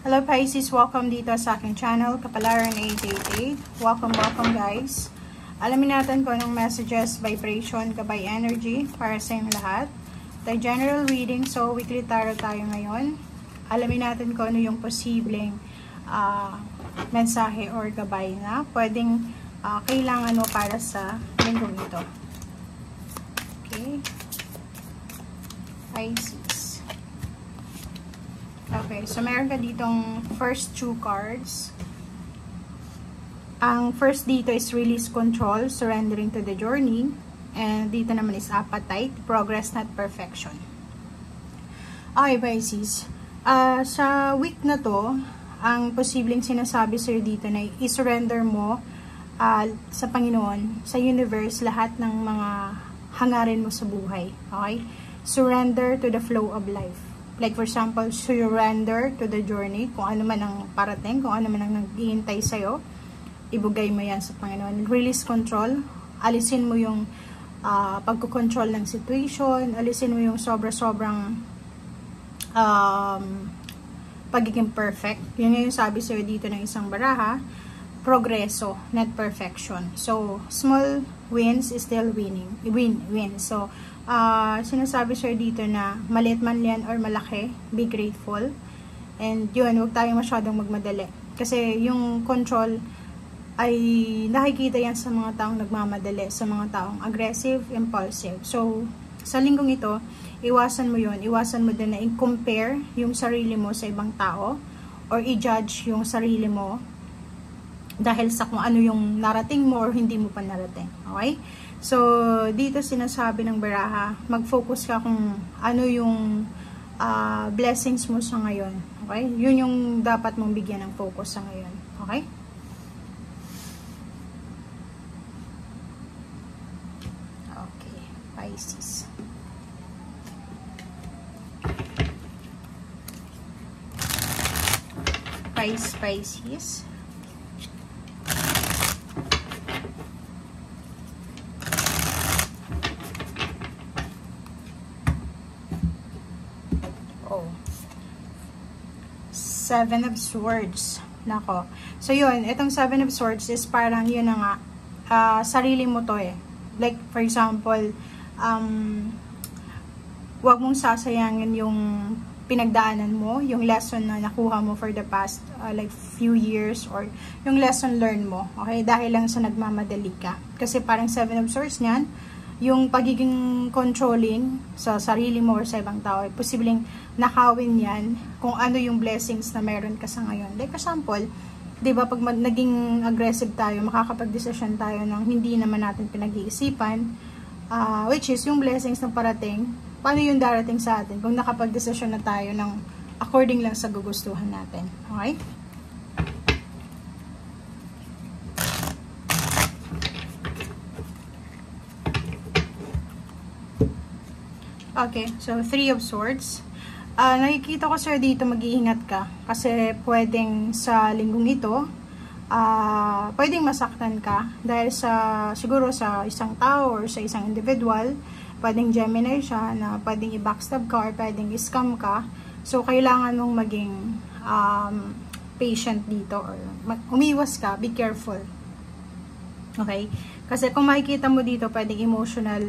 Hello Pisces, welcome dito sa aking channel, Kapalaran 888. Welcome guys. Alamin natin kung anong messages, vibration, gabay energy para sa inyong lahat. The general reading, so weekly tarot tayo ngayon. Alamin natin kung ano yung posibleng mensahe or gabay na pwedeng kailangan mo para sa linggong ito. Okay. Pisces. Okay, so meron ka ditong first two cards. Ang first dito is release control, surrendering to the journey. And dito naman is appetite, progress not perfection. Okay, Pisces. Sa week na to, ang posibleng sinasabi sa'yo dito na i-surrender mo sa Panginoon, sa universe, lahat ng mga hangarin mo sa buhay. Okay? Surrender to the flow of life. Like for example, surrender to the journey, kung ano man ang parating, kung ano man ang naghihintay sa'yo, ibugay mo yan sa Panginoon. Release control, alisin mo yung pagkukontrol ng situation, alisin mo yung sobra-sobrang pagiging perfect. Yun yung sabi sa'yo dito ng isang baraha, progreso, not perfection. So, small wins is still winning. Win. So, sinasabi sir dito na maliit man yan or malaki, be grateful. And yun, huwag tayong masyadong magmadali. Kasi yung control ay nakikita yan sa mga taong nagmamadali, sa mga taong aggressive, impulsive. So, sa linggong ito, iwasan mo yun. Iwasan mo din na i-compare yung sarili mo sa ibang tao or i-judge yung sarili mo dahil sa kung ano yung narating mo or hindi mo pa narating. Okay? So, dito sinasabi ng baraha, mag-focus ka kung ano yung blessings mo sa ngayon. Okay? Yun yung dapat mong bigyan ng focus sa ngayon. Okay? Okay. Pisces. Pisces. Seven of Swords. Nako. So, yun. Itong Seven of Swords is parang yun na nga. Sarili mo to eh. Like, for example, wag mong sasayangin yung pinagdaanan mo, yung lesson na nakuha mo for the past like few years or yung lesson learned mo. Okay? Dahil lang sa nagmamadali ka. Kasi parang Seven of Swords niyan, yung pagiging controlling sa sarili mo or sa ibang tao, ay posibleng nakawin yan kung ano yung blessings na meron ka sa ngayon. Like for example, di ba pag naging aggressive tayo, makakapag-decision tayo ng hindi naman natin pinag-iisipan, which is yung blessings na parating, paano yung darating sa atin kung nakapag-decision na tayo ng according lang sa gugustuhan natin. Okay? Okay, so Three of Swords. Nakikita ko sir dito mag-iingat ka kasi pwedeng sa linggong ito pwedeng masaktan ka dahil sa siguro sa isang tao or sa isang individual. Pwedeng Gemini siya na pwedeng i-backstab ka or pwedeng i-scam ka. So kailangan mong maging patient dito or umiwas ka, be careful. Okay? Kasi kung makikita mo dito pwedeng emotional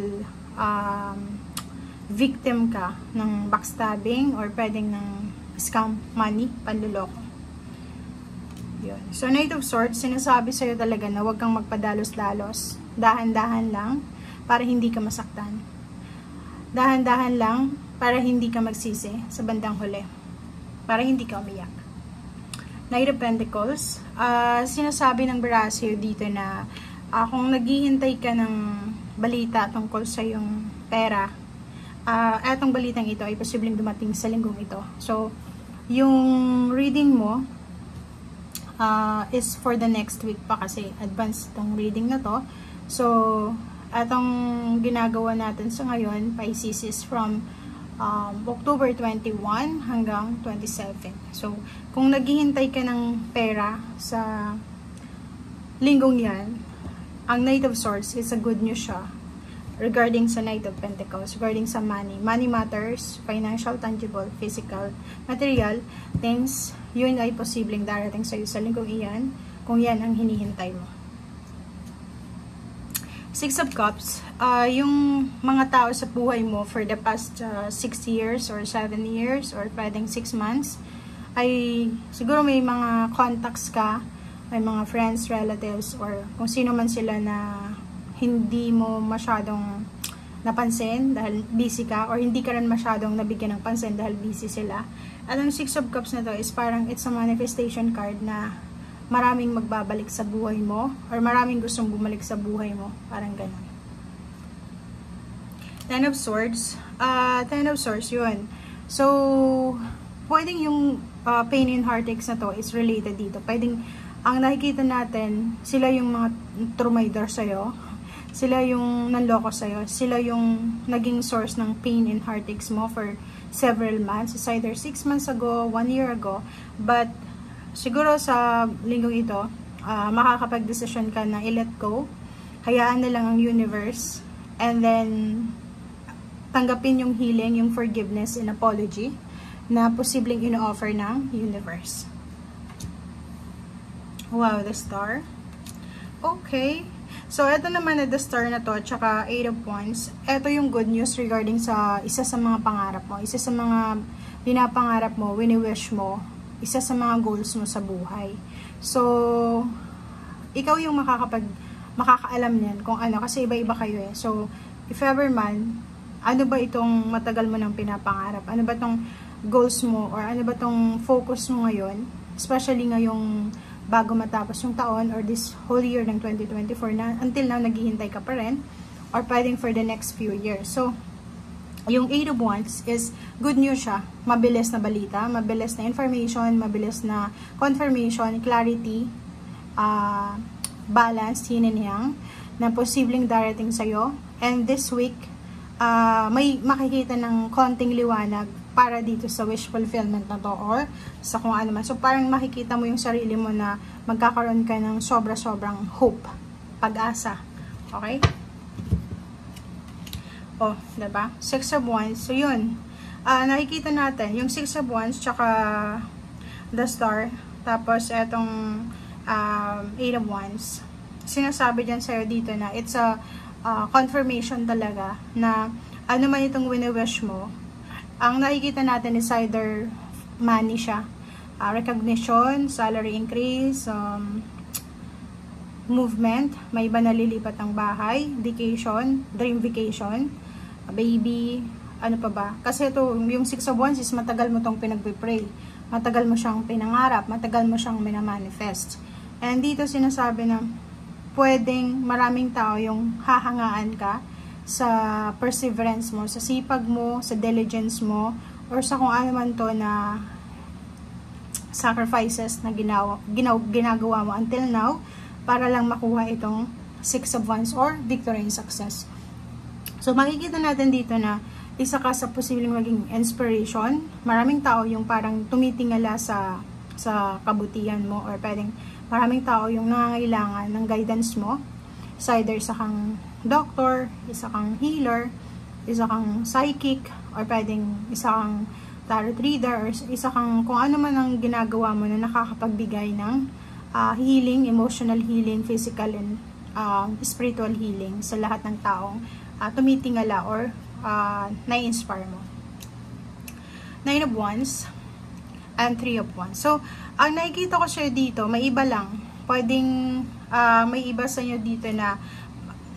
victim ka ng backstabbing or pwedeng ng scam money, panluloko. Yun. So, Knight of Swords, sinasabi sa'yo talaga na huwag kang magpadalos-dalos. Dahan-dahan lang para hindi ka masaktan. Dahan-dahan lang para hindi ka magsisi sa bandang huli. Para hindi ka umiyak. Knight of Pentacles, sinasabi ng baraha sa'yo dito na kung naghihintay ka ng balita tungkol sa yung pera, etong balitang ito ay posibleng dumating sa linggong ito. So, yung reading mo is for the next week pa kasi advanced itong reading na to. So, etong ginagawa natin sa ngayon, Pisces, is from October 21 hanggang 27. So, kung naghihintay ka ng pera sa linggong yan, ang Knight of Swords is a good news siya. regarding sa Knight of Pentacles, regarding sa money. Money matters, financial, tangible, physical, material, things, yun ay posibleng darating sa'yo sa linggong iyan, kung yan ang hinihintay mo. Six of Cups, yung mga tao sa buhay mo for the past 6 years or 7 years or pwedeng 6 months, ay siguro may mga contacts ka, may mga friends, relatives, or kung sino man sila na hindi mo masyadong napansin dahil busy ka, or hindi ka rin masyadong nabigyan ng pansin dahil busy sila. At ang Six of Cups na to is parang it's a manifestation card na maraming magbabalik sa buhay mo or maraming gustong bumalik sa buhay mo. Parang ganun. Ten of Swords. Ten of Swords, yun. So, pwedeng yung pain and heartaches na to is related dito. Pwedeng, ang nakikita natin, sila yung mga trumaydor sa'yo. Sila yung nanloko sa'yo. Sila yung naging source ng pain and heartaches mo for several months. It's either 6 months ago, 1 year ago. But, siguro sa linggong ito, makakapag-desisyon ka na i-let go. Hayaan na lang ang universe. And then, tanggapin yung healing, yung forgiveness and apology na posibleng ino-offer ng universe. Wow, the Star. Okay. So, ito naman na the Star na to, tsaka 8 of Wands. Ito yung good news regarding sa isa sa mga pangarap mo. Isa sa mga pinapangarap mo, wini-wish mo, isa sa mga goals mo sa buhay. So, ikaw yung makakaalam niyan kung ano, kasi iba-iba kayo eh. So, if ever man, ano ba itong matagal mo nang pinapangarap? Ano ba itong goals mo, or ano ba itong focus mo ngayon? Especially ngayong bago matapos yung taon or this whole year ng 2024 na until now naghihintay ka pa rin, or pwedeng for the next few years. So, yung 8 of Wands is good news siya. Mabilis na balita, mabilis na information, mabilis na confirmation, clarity, balance, yin and yang, na posibleng darating sa'yo. And this week, may makikita ng konting liwanag para dito sa wish fulfillment na to or sa kung ano man. So, parang makikita mo yung sarili mo na magkakaroon ka ng sobra-sobrang hope, pag-asa. Okay? Oh, diba? 6 of Wands. So, yun. Nakikita natin, yung 6 of Wands, tsaka the Star, tapos etong 8 of Wands. Sinasabi dyan sa'yo dito na it's a confirmation talaga na ano man itong wini-wish mo, ang nakikita natin is either money siya, recognition, salary increase, movement, may iba nalilipat ng bahay, vacation, dream vacation, baby, ano pa ba? Kasi ito, yung 6 of Wands is matagal mo tong pinagpipray, matagal mo siyang pinangarap, matagal mo siyang minamanifest. And dito sinasabi na pwedeng maraming tao yung hahangaan ka sa perseverance mo, sa sipag mo, sa diligence mo, or sa kung ano man to na sacrifices na ginagawa mo until now para lang makuha itong 6 of Wands or victory and success. So, makikita natin dito na isa ka sa posibleng maging inspiration. Maraming tao yung parang tumitingala sa kabutihan mo, or pwedeng maraming tao yung nangangailangan ng guidance mo. It's either isa kang doctor, isa kang healer, isa kang psychic, or pwedeng isa kang tarot reader, or isa kang kung ano man ang ginagawa mo na nakakapagbigay ng healing, emotional healing, physical and spiritual healing sa lahat ng taong tumitingala or na-inspire mo. 9 of Wands and 3 of Wands. So, ang nakikita ko siya dito, may iba lang. Pwedeng may iba sa inyo dito na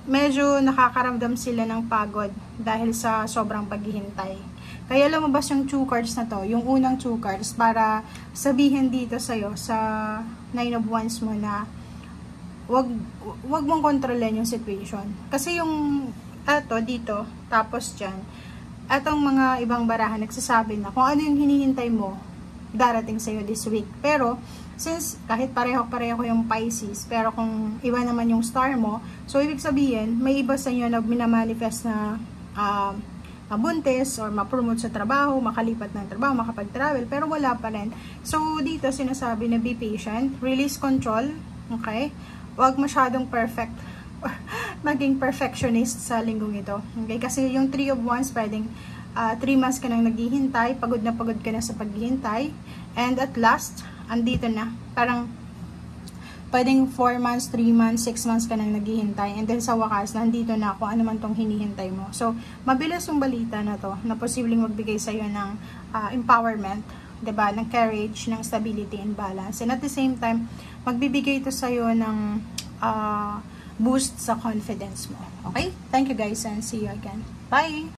medyo nakakaramdam sila ng pagod dahil sa sobrang paghihintay. Kaya lumabas yung 2 cards na to, yung unang 2 cards, para sabihin dito sa'yo, sa 9 of Wands mo na wag mong kontrolin yung situation. Kasi yung eto dito, tapos dyan, etong mga ibang barahan nagsasabi na kung ano yung hinihintay mo, darating sa'yo this week. Pero, since kahit pareho-pareho yung Pisces, pero kung iba naman yung star mo, so ibig sabihin, may iba sa inyo na minamanifest na mabuntis or ma-promote sa trabaho, makalipat ng trabaho, makapag-travel, pero wala pa rin. So, dito sinasabi na be patient, release control, okay? Huwag masyadong perfect. maging perfectionist sa linggong ito. Okay? Kasi yung 3 of Wands, pwedeng 3 months ka nang naghihintay, pagod ka na sa paghihintay, and at last, andito na. Parang, pwedeng 4 months, 3 months, 6 months ka nang naghihintay, and then sa wakas, nandito na kung ano man tong hinihintay mo. So, mabilis yung balita na to, na posibleng magbigay sa'yo ng empowerment, diba? Ng courage, ng stability and balance. And at the same time, magbibigay ito sa'yo ng boost sa confidence mo. Okay? Thank you guys and see you again. Bye!